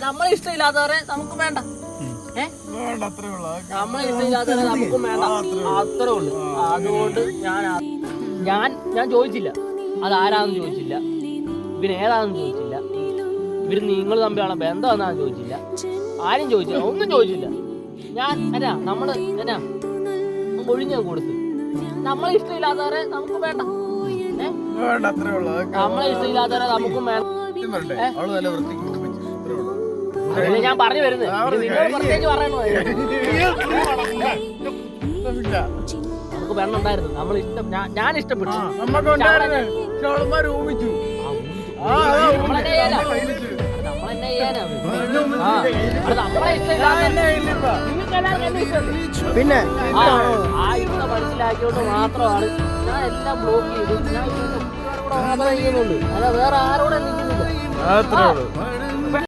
നമ്മളെ ഇഷ്ടമില്ലാത്തവരെ നമുക്ക് വേണ്ട. നമ്മളെ ഇഷ്ടമില്ലാത്തവരെ നമുക്കും വേണ്ട, അത്രേ ഉള്ളു. അതുകൊണ്ട് ഞാൻ ചോദിച്ചില്ല അതാരാന്ന് ചോദിച്ചില്ല, ഇവന് ഏതാണെന്ന് ചോദിച്ചില്ല, ഇവര് നിങ്ങൾ തമ്മിലുള്ള ബന്ധം എന്നാന്ന് ചോദിച്ചില്ല, ആരും ചോദിച്ചില്ല, ഒന്നും ചോദിച്ചില്ല. ഞാൻ നമ്മള് ഒഴിഞ്ഞ കൊടുത്ത് നമ്മളെ ഇഷ്ടമില്ലാത്തവരെ നമുക്ക് വേണ്ട, നമ്മളെ ഇഷ്ടമില്ലാത്തവരെ നമുക്കും വേണ്ട. അതല്ലേ ഞാൻ പറഞ്ഞു വരുന്നത്, പ്രത്യേകിച്ച് പറയണോ? നമുക്ക് പെണ്ണുണ്ടായിരുന്നു, നമ്മൾ ഇഷ്ടം, ഞാൻ ഇഷ്ടപ്പെട്ടു. നമ്മളെന്നെ പിന്നെ ആ ഇഷ്ടം മനസ്സിലാക്കിയോണ്ട് മാത്രമാണ് ഞാൻ എല്ലാം ബ്ലോക്ക് ചെയ്തു. ഞാൻ കൂടെ മാത്രമേ ചെയ്യുന്നുള്ളൂ, അല്ല വേറെ ആരോടെ നിൽക്കുന്നില്ല.